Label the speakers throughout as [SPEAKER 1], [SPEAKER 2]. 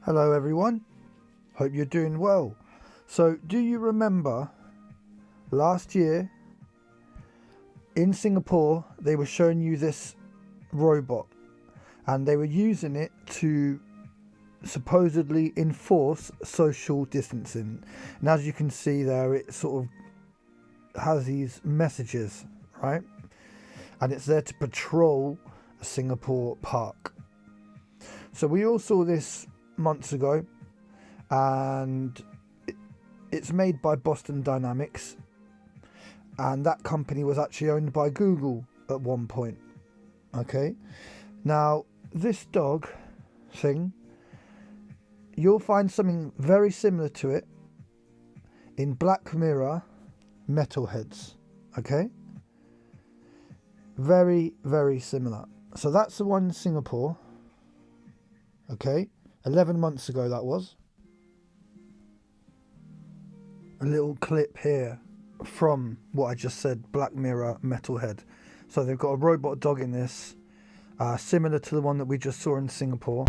[SPEAKER 1] Hello everyone, hope you're doing well. So do you remember last year in Singapore they were showing you this robot and they were using it to supposedly enforce social distancing, and as you can see there it sort of has these messages, right? And it's there to patrol a Singapore park. So we all saw this months ago, and it's made by Boston Dynamics, and that company was actually owned by Google at one point. Okay, now this dog thing, you'll find something very similar to it in Black Mirror Metalheads. Okay, very, very similar. So that's the one in Singapore. Okay, 11 months ago that was. A little clip here from what I just said, Black Mirror Metalhead. So they've got a robot dog in this, similar to the one that we just saw in Singapore.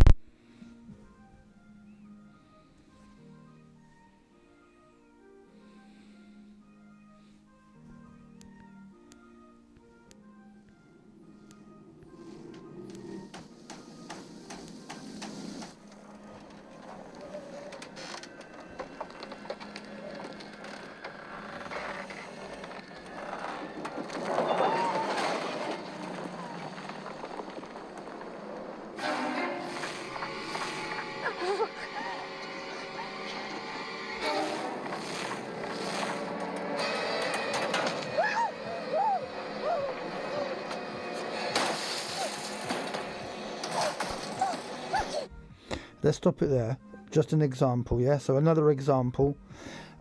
[SPEAKER 1] Let's stop it there. Just an example, yeah? So another example.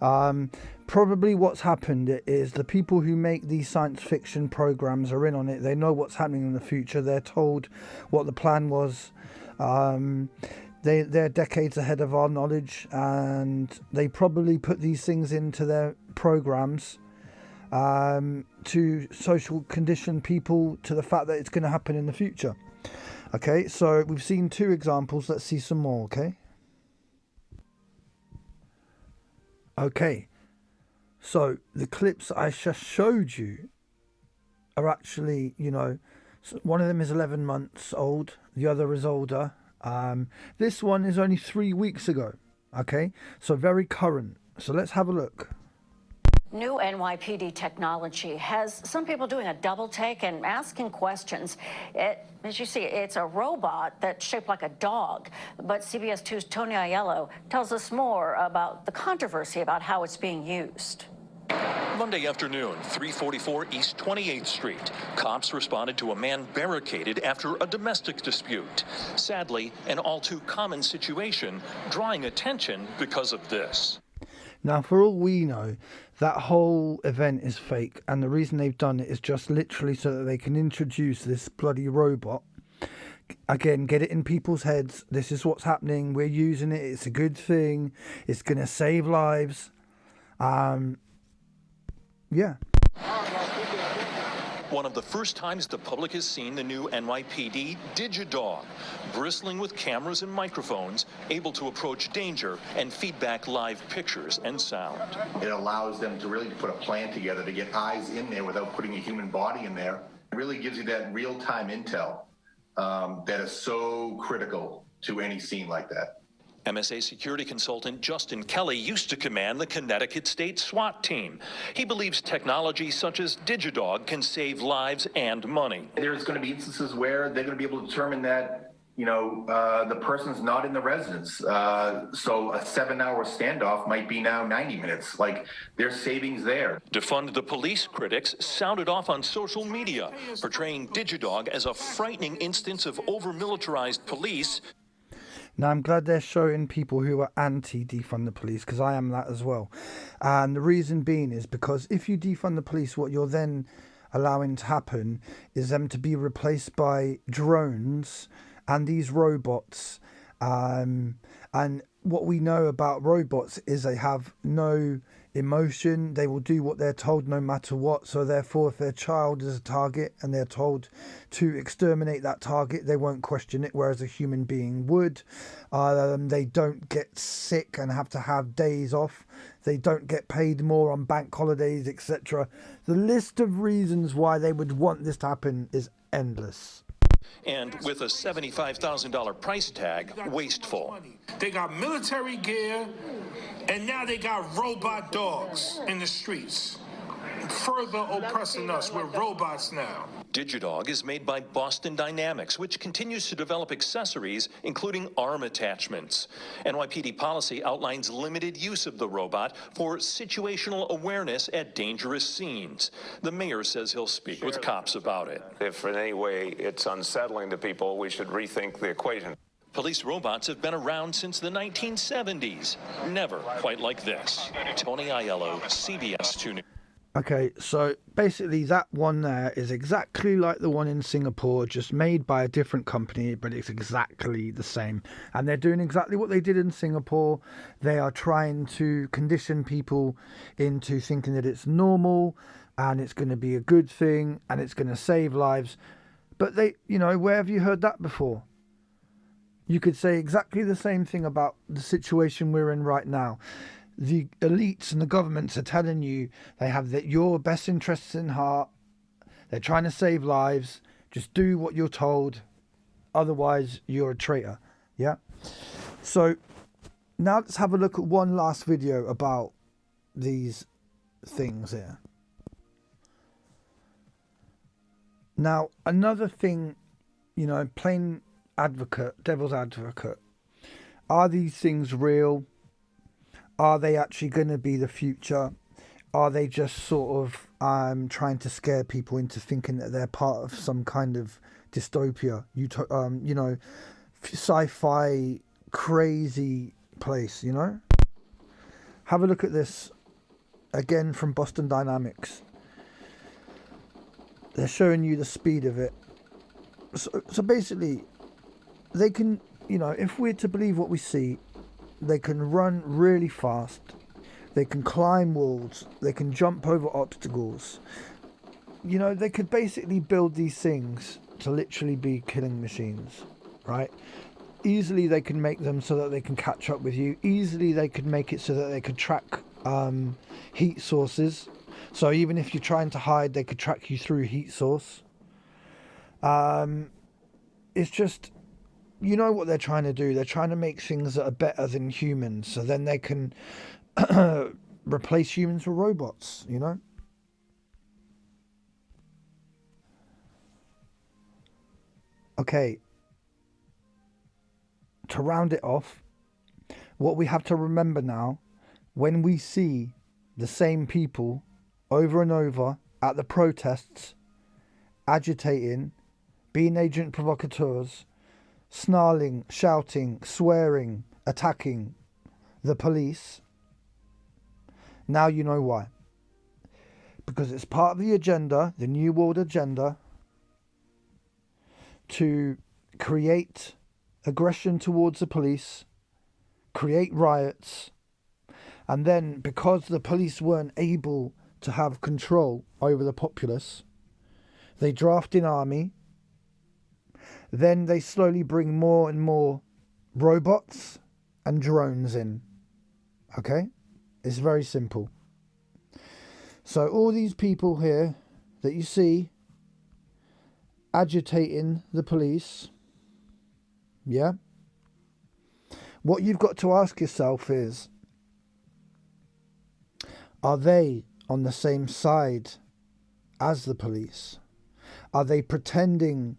[SPEAKER 1] Probably what's happened is the people who make these science fiction programs are in on it. They know what's happening in the future. They're told what the plan was. They're decades ahead of our knowledge, and they probably put these things into their programs to social condition people to the fact that it's going to happen in the future. Okay, so we've seen two examples. Let's see some more, okay? Okay, so the clips I just showed you are actually, one of them is 11 months old, the other is older. This one is only 3 weeks ago, okay? So very current. So let's have a look.
[SPEAKER 2] New NYPD technology has some people doing a double take and asking questions. As you see, it's a robot that's shaped like a dog. But CBS 2's Tony Aiello tells us more about the controversy about how it's being used.
[SPEAKER 3] Monday afternoon, 344 East 28th Street. Cops responded to a man barricaded after a domestic dispute. Sadly, an all too common situation, drawing attention because of this.
[SPEAKER 1] Now, for all we know, that whole event is fake, and the reason they've done it is just literally so that they can introduce this bloody robot. Again, get it in people's heads. This is what's happening. We're using it. It's a good thing. It's going to save lives. Yeah.
[SPEAKER 3] One of the first times the public has seen the new NYPD digidog, bristling with cameras and microphones, able to approach danger and feedback live pictures and sound.
[SPEAKER 4] It allows them to really put a plan together to get eyes in there without putting a human body in there. It really gives you that real-time intel that is so critical to any scene like that.
[SPEAKER 3] MSA security consultant Justin Kelly used to command the Connecticut State SWAT team. He believes technology such as digidog can save lives and money.
[SPEAKER 4] There's going to be instances where they're going to be able to determine that, the person's not in the residence. So a 7-hour standoff might be now 90 minutes. Like, there's savings there.
[SPEAKER 3] Defund the police critics sounded off on social media, portraying digidog as a frightening instance of over-militarized police.
[SPEAKER 1] Now, I'm glad they're showing people who are anti-defund the police, because I am that as well. And the reason being is because if you defund the police, what you're then allowing to happen is them to be replaced by drones and these robots. And what we know about robots is they have no emotion. They will do what they're told no matter what. So therefore, if their child is a target and they're told to exterminate that target, they won't question it, whereas a human being would. They don't get sick and have to have days off. They don't get paid more on bank holidays, etc. The list of reasons why they would want this to happen is endless.
[SPEAKER 3] And with a $75,000 price tag, wasteful.
[SPEAKER 5] They got military gear, and now they got robot dogs in the streets, further oppressing us. We're robots now.
[SPEAKER 3] Digidog is made by Boston Dynamics, which continues to develop accessories, including arm attachments. NYPD policy outlines limited use of the robot for situational awareness at dangerous scenes. The mayor says he'll speak with cops about it.
[SPEAKER 6] If in any way it's unsettling to people, we should rethink the equation.
[SPEAKER 3] Police robots have been around since the 1970s. Never quite like this. Tony Aiello, CBS 2 News.
[SPEAKER 1] Okay, so basically that one there is exactly like the one in Singapore, just made by a different company, but it's exactly the same. And they're doing exactly what they did in Singapore. They are trying to condition people into thinking that it's normal and it's going to be a good thing and it's going to save lives. But they, where have you heard that before? You could say exactly the same thing about the situation we're in right now. The elites and the governments are telling you they have your best interests in heart. They're trying to save lives. Just do what you're told. Otherwise, you're a traitor. Yeah? So, now let's have a look at one last video about these things here. Now, another thing, plain advocate, devil's advocate. Are these things real? Are they actually going to be the future? Are they just sort of trying to scare people into thinking that they're part of some kind of dystopia, sci-fi crazy place, Have a look at this, again from Boston Dynamics. They're showing you the speed of it. So basically, they can, if we're to believe what we see, they can run really fast, they can climb walls, they can jump over obstacles. They could basically build these things to literally be killing machines, right? Easily they can make them so that they can catch up with you. Easily they could make it so that they could track heat sources. So even if you're trying to hide, they could track you through heat source. It's just... what they're trying to do? They're trying to make things that are better than humans, so then they can replace humans with robots, Okay. To round it off, what we have to remember now, when we see the same people over and over at the protests, agitating, being agent provocateurs, snarling, shouting, swearing, attacking the police. Now you know why. Because it's part of the agenda, the New World Agenda, to create aggression towards the police, create riots, and then because the police weren't able to have control over the populace, they draft an army. Then they slowly bring more and more robots and drones in. Okay? It's very simple. So all these people here that you see agitating the police, yeah? What you've got to ask yourself is, are they on the same side as the police? Are they pretending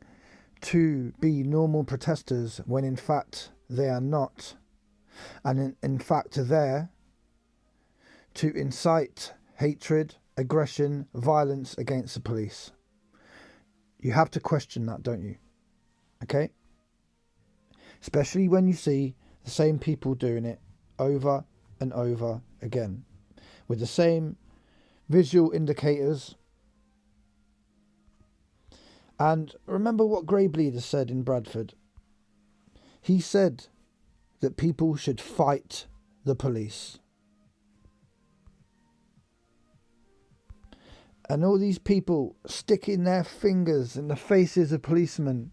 [SPEAKER 1] to be normal protesters when in fact they are not, and in fact are there to incite hatred, aggression, violence against the police? You have to question that, don't you? Okay? Especially when you see the same people doing it over and over again with the same visual indicators. And remember what Grey Bleeder said in Bradford. He said that people should fight the police. and all these people sticking their fingers in the faces of policemen.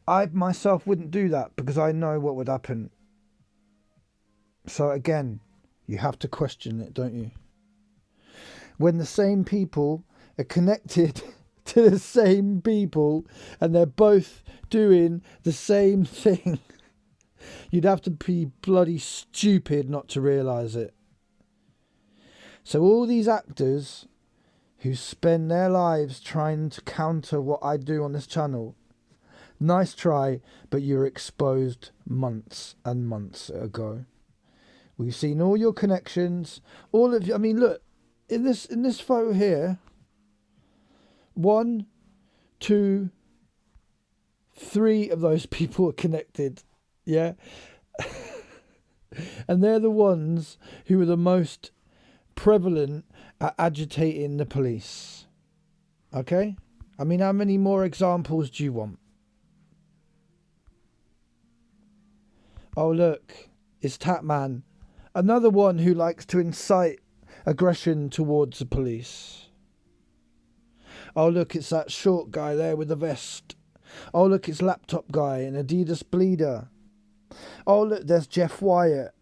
[SPEAKER 1] I myself wouldn't do that because I know what would happen. So again, you have to question it, don't you? When the same people are connected to the same people and they're both doing the same thing, you'd have to be bloody stupid not to realise it. So all these actors who spend their lives trying to counter what I do on this channel, nice try, but you're exposed months and months ago. We've seen all your connections, all of you. I mean, look, in this photo here, 1, 2, 3 of those people are connected. Yeah. And they're the ones who are the most prevalent at agitating the police. Okay? I mean, how many more examples do you want? Oh, look, it's Tatman. Another one who likes to incite aggression towards the police. Oh, look, it's that short guy there with the vest. Oh, look, it's Laptop Guy and Adidas Bleeder. Oh, look, there's Jeff Wyatt.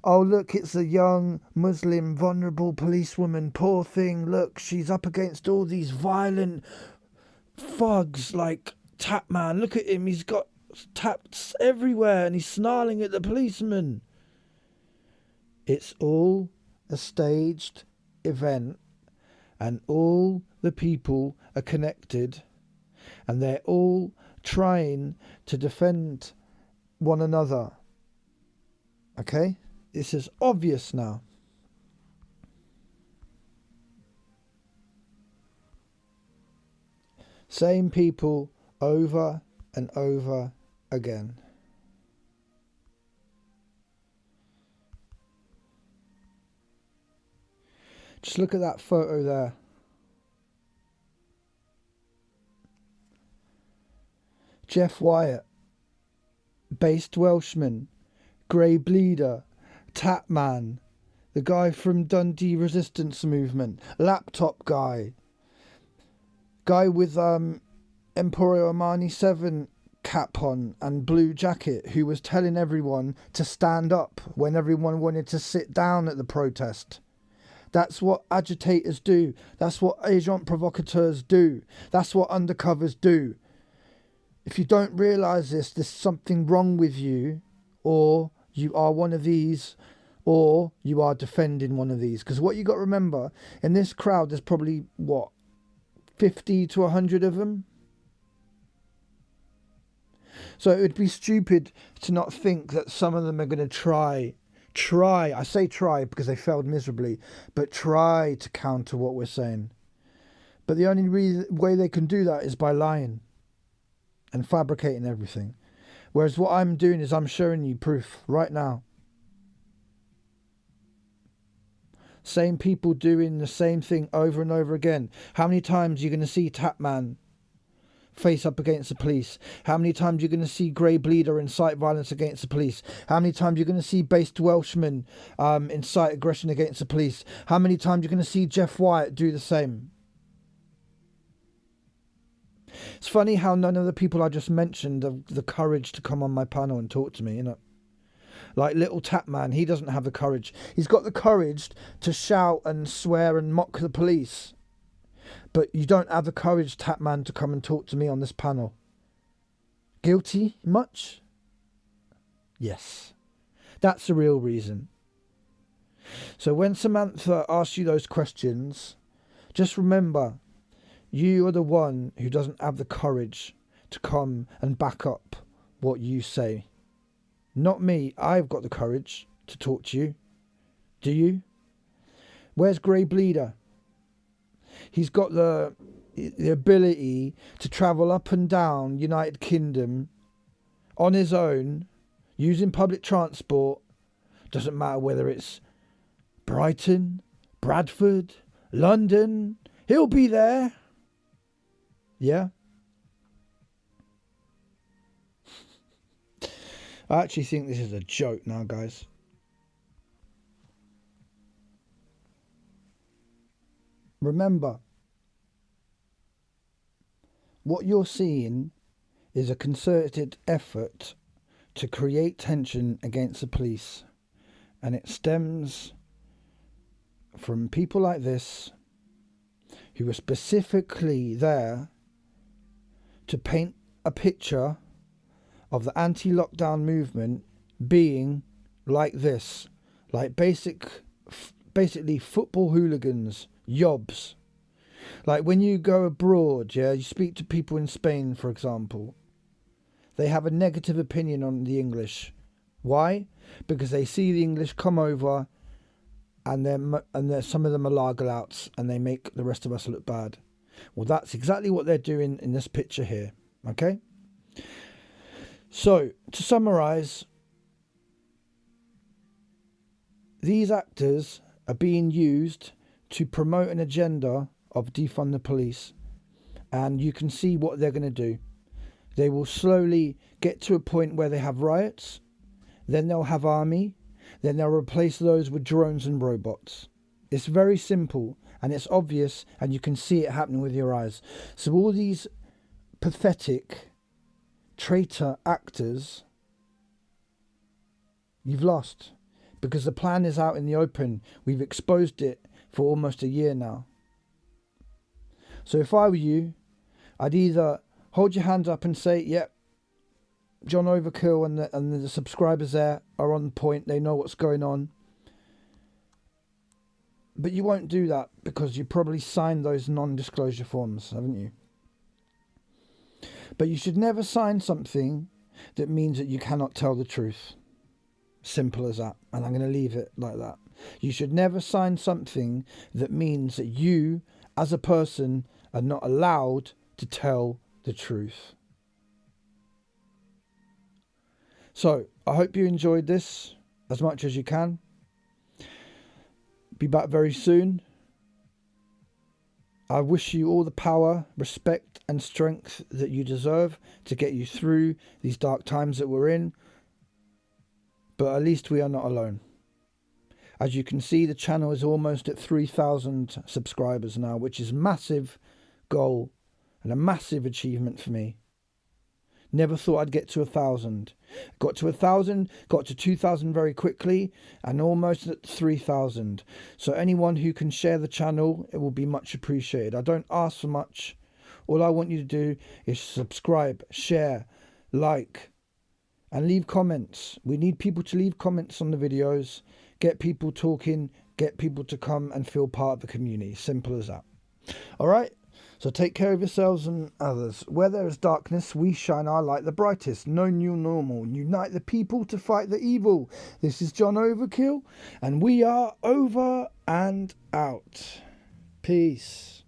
[SPEAKER 1] Oh, look, it's a young Muslim vulnerable policewoman. Poor thing. Look, she's up against all these violent thugs like Tatman. Look at him. He's got taps everywhere and he's snarling at the policeman. It's all a staged event and all the people are connected and they're all trying to defend one another. Okay? This is obvious now. Same people over and over again. Just look at that photo there. Jeff Wyatt, based Welshman, Grey Bleeder, Tatman, the guy from Dundee Resistance Movement, Laptop Guy, guy with Emporio Armani 7 cap on and blue jacket who was telling everyone to stand up when everyone wanted to sit down at the protest. That's what agitators do. That's what agent provocateurs do. That's what undercovers do. If you don't realise this, there's something wrong with you, or you are one of these, or you are defending one of these. Because what you got to remember, in this crowd, there's probably, 50 to 100 of them? So it would be stupid to not think that some of them are going to try, I say try because they failed miserably, but try to counter what we're saying. But the only way they can do that is by lying and fabricating everything. Whereas what I'm doing is I'm showing you proof right now. Same people doing the same thing over and over again. How many times are you going to see Tatman face up against the police? How many times are you going to see Grey Bleeder incite violence against the police? How many times are you going to see based Welshman incite aggression against the police? How many times are you going to see Jeff Wyatt do the same? It's funny how none of the people I just mentioned have the courage to come on my panel and talk to me, you know. Like little Tatman, he doesn't have the courage. He's got the courage to shout and swear and mock the police. But you don't have the courage, Tatman, to come and talk to me on this panel. Guilty much? Yes. That's the real reason. So when Samantha asks you those questions, just remember, you are the one who doesn't have the courage to come and back up what you say. Not me. I've got the courage to talk to you. Do you? Where's Grey Bleeder? He's got the ability to travel up and down United Kingdom on his own, using public transport. Doesn't matter whether it's Brighton, Bradford, London. He'll be there. Yeah? I actually think this is a joke now, guys. remember, what you're seeing is a concerted effort to create tension against the police, and it stems from people like this who were specifically there to paint a picture of the anti-lockdown movement being like this, like basically football hooligans, yobs. Like when you go abroad, yeah, you speak to people in Spain, for example, they have a negative opinion on the English. Why? Because they see the English come over and some of them are lager louts and they make the rest of us look bad. Well, that's exactly what they're doing in this picture here. Okay? So, to summarise, these actors are being used to promote an agenda of defund the police. And you can see what they're going to do. They will slowly get to a point where they have riots. Then they'll have army. Then they'll replace those with drones and robots. It's very simple and it's obvious and you can see it happening with your eyes. So all these pathetic traitor actors, you've lost. Because the plan is out in the open. We've exposed it for almost a year now. So if I were you, I'd either hold your hands up and say, yep, John Overkill and the subscribers there are on point. They know what's going on. But you won't do that because you probably signed those non-disclosure forms, haven't you? But you should never sign something that means that you cannot tell the truth. Simple as that. And I'm going to leave it like that. You should never sign something that means that you, as a person, are not allowed to tell the truth. So, I hope you enjoyed this as much as you can. Be back very soon. I wish you all the power, respect and strength that you deserve to get you through these dark times that we're in. But at least we are not alone. As you can see, the channel is almost at 3,000 subscribers now, which is a massive goal and a massive achievement for me. Never thought I'd get to 1,000. Got to 1,000, got to 2,000 very quickly, and almost at 3,000. So anyone who can share the channel, it will be much appreciated. I don't ask for much. All I want you to do is subscribe, share, like, and leave comments. We need people to leave comments on the videos, get people talking, get people to come and feel part of the community. Simple as that. All right? So take care of yourselves and others. Where there is darkness, we shine our light the brightest. No new normal. Unite the people to fight the evil. This is John Overkill, and we are over and out. Peace.